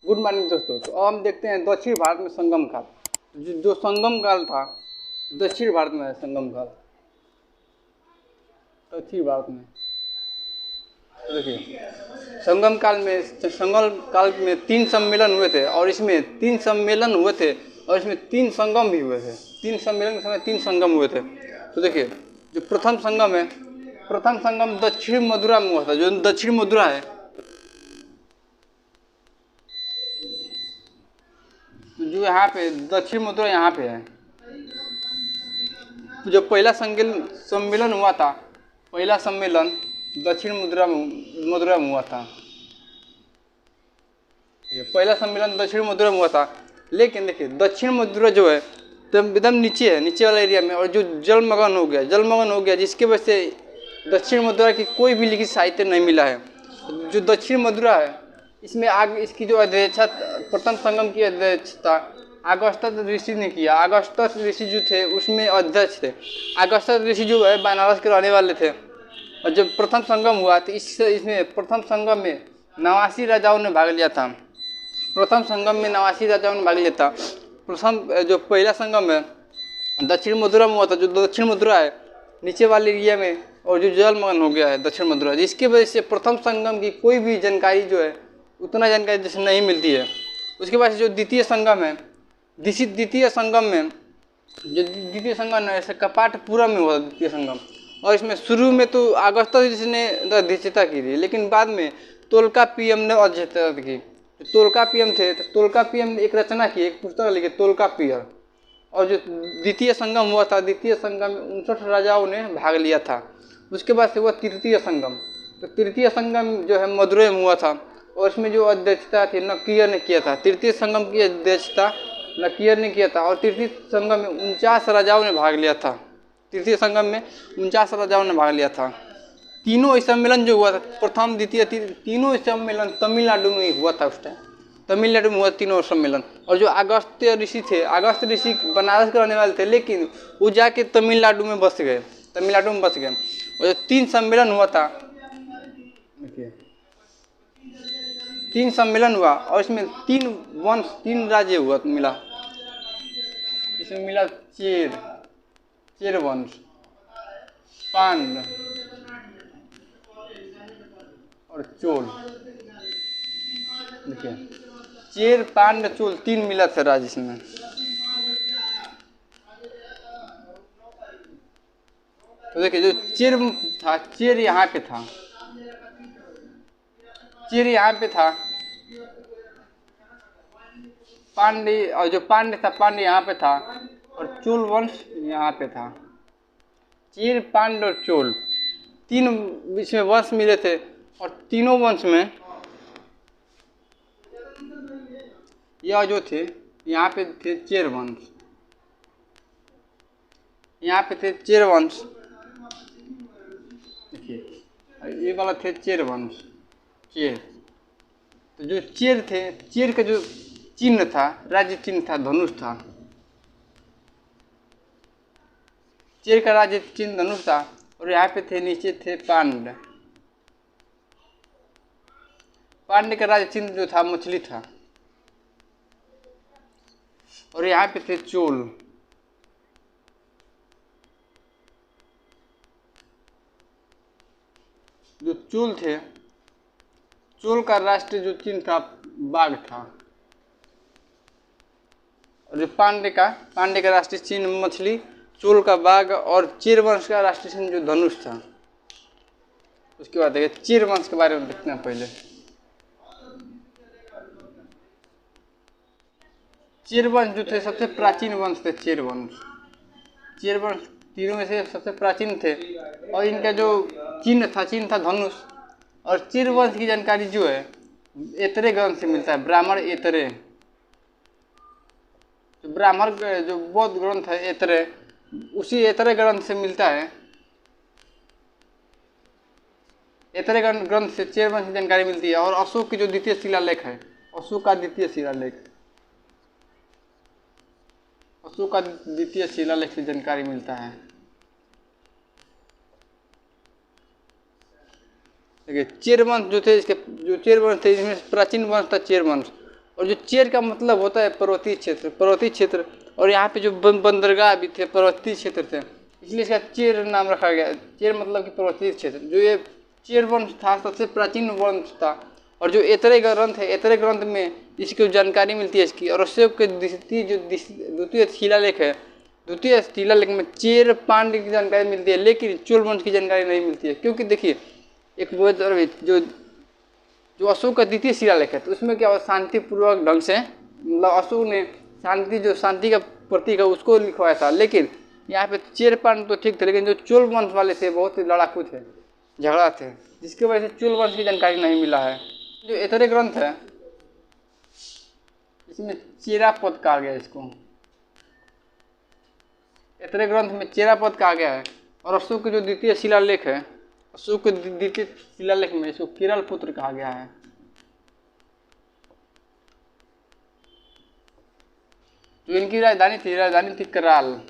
Good morning दोस्तों। तो अब हम देखते हैं दक्षिण भारत में संगम काल। जो संगम काल था दक्षिण भारत में है। संगम काल दक्षिण भारत में देखिए, संगम काल में 3 सम्मेलन हुए थे और इसमें 3 सम्मेलन हुए थे और इसमें 3 संगम भी हुए थे। 3 सम्मेलन के समय 3 संगम हुए थे। तो देखिए, जो प्रथम संगम है, प्रथम संगम दक्षिण मथुरा में हुआ था। जो दक्षिण मथुरा है, जो यहाँ पे दक्षिण मथुरा यहाँ पे है। जो पहला सम्मेलन हुआ था, पहला सम्मेलन दक्षिण मथुरा में हुआ था। ये पहला सम्मेलन दक्षिण मथुरा में हुआ था। लेकिन देखिए, दक्षिण मथुरा जो है एकदम नीचे है, नीचे वाला एरिया में, और जो जलमग्न हो गया, जिसके वजह से दक्षिण मथुरा की कोई भी लिखित साहित्य नहीं मिला है। जो दक्षिण मथुरा है, इसमें इसकी जो अध्यक्षता, प्रथम संगम की अध्यक्षता अगस्त्य ऋषि ने किया। अगस्त्य ऋषि जो थे उसमें अध्यक्ष थे। अगस्त्य ऋषि जो है बनारस के रहने वाले थे। और जब प्रथम संगम हुआ तो इसमें प्रथम संगम में 89 राजाओं ने भाग लिया था। प्रथम संगम में 89 राजाओं ने भाग लिया था। प्रथम जो पहला संगम है दक्षिण मथुरा में हुआ था। जो दक्षिण मथुरा है नीचे वाले एरिया में, और जो जलमग्न हो गया है दक्षिण मथुरा, जिसकी वजह से प्रथम संगम की कोई भी जानकारी जो है उतना जानकारी जैसे नहीं मिलती है। उसके बाद जो द्वितीय संगम है, द्वितीय संगम है ऐसे कपाटपुरा में हुआ द्वितीय संगम। और इसमें शुरू में तो अगस्त्य ऋषि ने अध्यक्षता की थी, लेकिन बाद में तोल्काप्पियम ने अध्यक्षता की। तोल्काप्पियम थे तो तोल्काप्पियम ने एक रचना की, एक पुस्तक लिखी तोल्काप्पियम। और जो द्वितीय संगम हुआ था, द्वितीय संगम में 59 राजाओं ने भाग लिया था। उसके बाद से हुआ तृतीय संगम। तो तृतीय संगम जो है मदुरै में हुआ था, और इसमें जो अध्यक्षता थी नकियर ने किया था। तृतीय संगम की अध्यक्षता नकियर ने किया था, और तृतीय संगम में 49 राजाओं ने भाग लिया था। तृतीय संगम में 49 राजाओं ने भाग लिया था। तीनों सम्मेलन जो हुआ था, प्रथम द्वितीय तीनों सम्मेलन तमिलनाडु में हुआ था। उस टाइम तमिलनाडु में हुआ तीनों सम्मेलन। और जो अगस्त्य ऋषि थे, अगस्त्य ऋषि बनारस के रहने वाले थे, लेकिन वो जाके तमिलनाडु में बस गए। और जो 3 सम्मेलन हुआ था, देखिए 3 सम्मेलन हुआ और इसमें 3 वंश, 3 राज्य हुआ मिला। इसमें मिला चेर वंश, पांड और चोल। देखिए, चेर, पांड, चोल 3 मिला था राज्य इसमें। तो देखिए, जो चेर था, चेर यहाँ पे था, चेर यहाँ पे था। पांडे, और जो पांडे था, पांडे यहाँ पे था, और चोल वंश यहाँ पे था। चेर, पांड और चोल 3 इसमें वंश मिले थे। और तीनों वंश में यह जो थे, यहाँ पे थे चेर वंश, यहाँ पे थे चेर वंश। देखिए, ये वाला थे चेर वंश, चेर। तो जो चेर थे, चेर का जो चिन्ह था, राज्य चिन्ह था, धनुष था। चेर का राज्य चिन्ह धनुष था। और यहाँ पे थे, नीचे थे पांड। पांड का राज्य चिन्ह जो था मछली था। और यहाँ पे थे चोल। जो चोल थे, चोल का राष्ट्रीय जो चिन्ह था बाघ था। और जो पांडे का राष्ट्रीय चिन्ह मछली, चोल का बाघ, और चेर वंश का राष्ट्रीय चिन्ह जो धनुष था। उसके बाद देखिए, चेर वंश के बारे में देखते हैं पहले। चेर वंश जो थे सबसे प्राचीन वंश थे। चेर वंश तीनों में से सबसे प्राचीन थे। और इनका जो चिन्ह था धनुष। और चेर वंश की जानकारी जो है एतरे ग्रंथ से मिलता है, ब्राह्मण एतरे। ब्राह्मण जो बौद्ध ग्रंथ है एतरे, उसी एतरे ग्रंथ से मिलता है। एतरे ग्रंथ से चेर वंश की जानकारी मिलती है। और अशोक की जो द्वितीय शिलालेख है, अशोक का द्वितीय शिलालेख से जानकारी मिलता है। देखिए, चेर वंश जो थे, इसके जो चेर वंश थे, इसमें प्राचीन वंश था चेर वंश। और जो चेर का मतलब होता है पर्वतीय क्षेत्र। और यहाँ पे जो बंदरगाह भी थे पर्वतीय क्षेत्र थे, इसलिए इसका चेर नाम रखा गया। चेर मतलब कि पर्वतीय क्षेत्र। जो ये चेर वंश था सबसे प्राचीन वंश था। और जो ऐतरेय ग्रंथ है, ऐतरेय ग्रंथ में इसकी जानकारी मिलती है इसकी। और अशोक के द्वितीय शिलालेख है, द्वितीय शिलालेख में चेर पांड्य की जानकारी मिलती है, लेकिन चोल वंश की जानकारी नहीं मिलती है। क्योंकि देखिए एक जो अशोक का द्वितीय शिलालेख है, तो उसमें क्या हुआ, शांतिपूर्वक ढंग से मतलब अशोक ने शांति का प्रतीक है उसको लिखवाया था। लेकिन यहाँ पे चेरपांड तो ठीक थे, लेकिन जो चोल वंश वाले थे बहुत ही लड़ाकू थे, झगड़ा थे, जिसकी वजह से चोल वंश की जानकारी नहीं मिला है। जो ऐतरेय ग्रंथ है इसमें चेरा पद कहा गया है इसको, ऐतरेय ग्रंथ में चेरा पद कहा गया है। और अशोक के जो द्वितीय शिलालेख है, अशोक के द्वितीय शिलालेख में इसको किरल पुत्र कहा गया है। जो इनकी राजधानी थी कराल।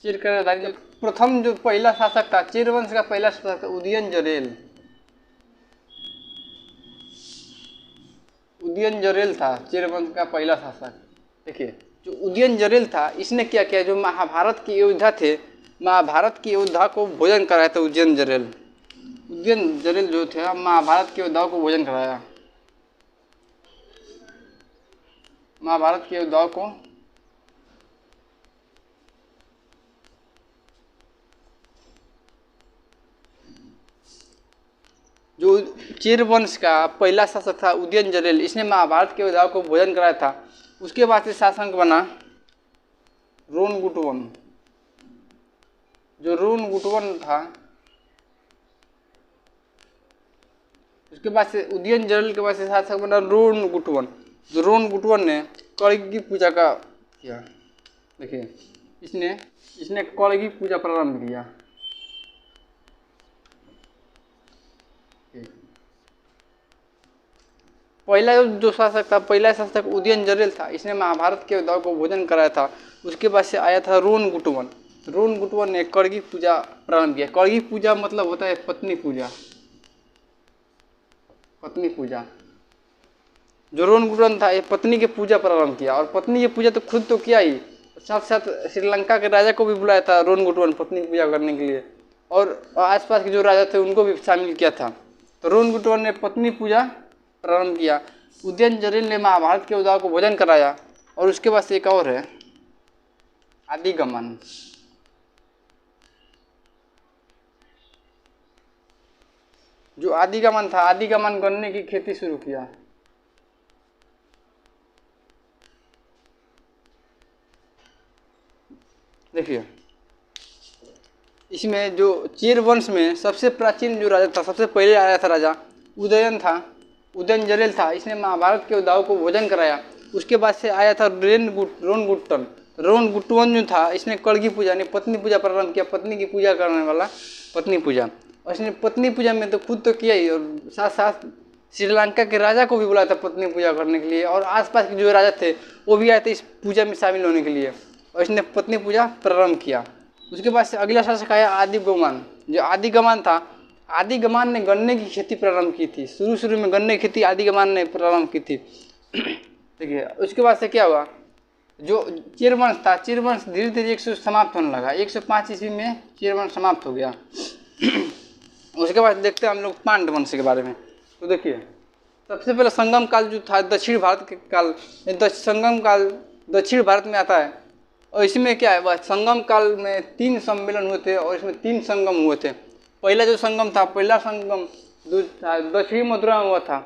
चेर का राजधानी प्रथम जो पहला शासक था, चेर वंश का पहला शासक था उदयन जरेल था चेर वंश का पहला शासक। देखिए जो उदयन जरेल था, इसने क्या किया, जो महाभारत के योद्धा थे, महाभारत के योद्धा को भोजन कराया था। उदयन जरेल जो थे महाभारत के योद्धाओं को भोजन कराया, महाभारत के योद्धाओं को। जो चेर वंश का पहला शासक था उदयन जरेल, इसने महाभारत के योद्धाओं को भोजन कराया था। उसके बाद से शासक बना रोनगुटवन। जो रोनगुटवन था, उसके बाद से उदयन जरेल के बाद से शासक बना रोनगुटवन। जो रोनगुटवन ने कलगी की पूजा का किया। देखिए इसने कलगी की पूजा प्रारंभ किया। पहला शासक उदयन जरेल था, इसने महाभारत के योद्धाओं को भोजन कराया था। उसके बाद से आया था रोनगुटवन ने कलगी पूजा प्रारंभ किया। कलगी पूजा मतलब होता है पत्नी पूजा। जो रोनगुटवन था ये पत्नी की पूजा प्रारंभ किया। और पत्नी की पूजा तो खुद तो किया ही, साथ साथ श्रीलंका के राजा को भी बुलाया था रोनगुटवन पत्नी की पूजा करने के लिए। और आसपास के जो राजा थे उनको भी शामिल किया था। तो रोनगुटवन ने पत्नी पूजा प्रारंभ किया। उदयन जरेल ने महाभारत के योद्धाओं को भोजन कराया। और उसके बाद से एक और है आदिगमन। जो आदिगमन था, आदिगमन गन्ने की खेती शुरू किया। देखिए इसमें जो चेर वंश में सबसे प्राचीन जो राजा था, सबसे पहले आया था राजा उदयन जरेल था। इसने महाभारत के योद्धाओं को भोजन कराया। उसके बाद से आया था रोनगुटवन जो था, इसने कलगी पूजा ने पत्नी पूजा प्रारंभ किया। पत्नी की पूजा करने वाला पत्नी पूजा। और इसने पत्नी पूजा में तो खुद तो किया ही, और साथ साथ श्रीलंका के राजा को भी बुलाया था पत्नी पूजा करने के लिए। और आसपास के जो राजा थे वो भी आए थे इस पूजा में शामिल होने के लिए। और इसने पत्नी पूजा प्रारंभ किया। उसके बाद से अगला शासक आया आदिगमन। जो आदिगमन था, आदिगमन ने गन्ने की खेती प्रारंभ की थी। शुरू में गन्ने की खेती आदिगमन ने प्रारंभ की थी। देखिए उसके बाद से क्या हुआ, जो चेरवंश था, चेरवंश धीरे धीरे समाप्त होने लगा। 105 ईस्वी में चेरवंश समाप्त हो गया। उसके बाद देखते हैं हम लोग पांड्य वंश के बारे में। तो देखिए सबसे पहले संगम काल जो था दक्षिण भारत के काल, संगम काल दक्षिण भारत में आता है। और इसमें क्या है, वह संगम काल में 3 सम्मेलन हुए थे और इसमें 3 संगम हुए थे। पहला जो संगम था, पहला संगम दक्षिण मथुरा में हुआ था।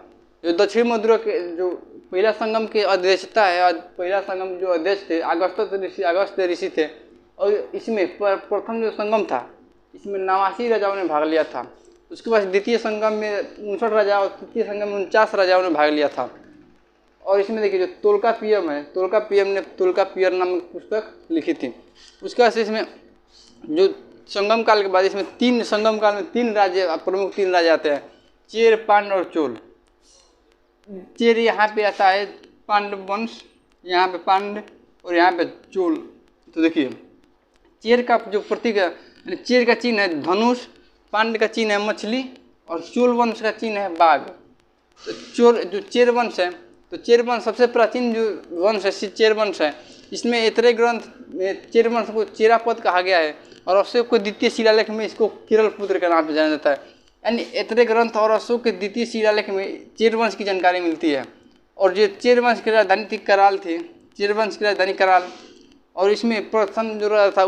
जो दक्षिण मथुरा के जो पहला संगम की अध्यक्षता है, और पहला संगम जो अध्यक्ष थे अगस्त ऋषि थे। और इसमें प्रथम जो संगम था इसमें 89 राजाओं ने भाग लिया था। उसके बाद द्वितीय संगम में 59 राजा और तृतीय संगम में 49 राजाओं ने भाग लिया था। और इसमें देखिए जो तोल्कापियम है, तोल्कापियम ने तोल्कापियर नामक पुस्तक लिखी थी। उसके बाद इसमें जो संगम काल के बाद इसमें संगम काल में 3 राज्य, प्रमुख 3 राज्य आते हैं, चेर, पांड्य और चोल। चेर यहाँ पे आता है पांड्य वंश, यहाँ पे पांड्य और यहाँ पे चोल। तो देखिए चेर का जो प्रतीक है, चेर का चिन्ह है धनुष, पांड्य का चिन्ह है मछली और चोल वंश का चिन्ह है बाघ। तो जो चेर वंश है, तो चेर वंश सबसे प्राचीन जो वंश है चेर वंश है, इसमें ऐतरेय ग्रंथ में चेर वंश को चेरापद कहा गया है और अशोक के द्वितीय शिलालेख में इसको किरल पुत्र के नाम से जाना जाता है। यानी ऐतरेय ग्रंथ और अशोक के द्वितीय शिलालेख में चेर वंश की जानकारी मिलती है। और जो चेर वंश की राजधानी थी कराल थी, चेर वंश की राजधानी कराल, और इसमें प्रथम जो रहा था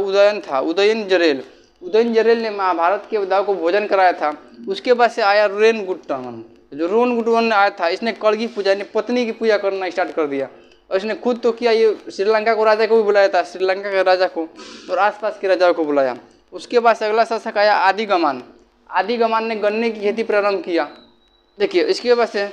उदयन जरेल। उदयन जरेल ने महाभारत के योद्धाओं को भोजन कराया था। उसके बाद से आया रोन गुट्टमन, जो रोन गुट्टमन आया था, इसने कलगी पूजा यानी पत्नी की पूजा करना स्टार्ट कर दिया। और इसने खुद तो किया, ये श्रीलंका को राजा को भी बुलाया था, श्रीलंका के राजा को और आसपास के राजाओं को बुलाया। उसके बाद से अगला शासक आया आदिगमान। आदिगमान ने गन्ने की खेती प्रारंभ किया। देखिए इसके बाद से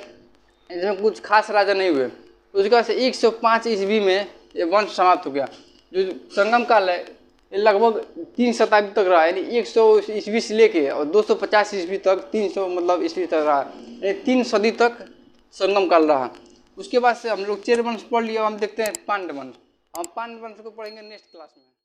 इसमें कुछ खास राजा नहीं हुए। उसके बाद से 105 ईस्वी में ये वंश समाप्त हो गया। जो संगम काल है ये लगभग 3 शताब्दी तक रहा, यानी 100 ईस्वी से लेके और 250 ईस्वी तक, 300 मतलब ईस्वी तक रहा, यानी 3 सदी तक संगम काल रहा। उसके बाद से हम लोग चेर वंश पढ़ लिया। हम देखते हैं पांड्य वंश। हम पांड्य वंश को पढ़ेंगे नेक्स्ट क्लास में।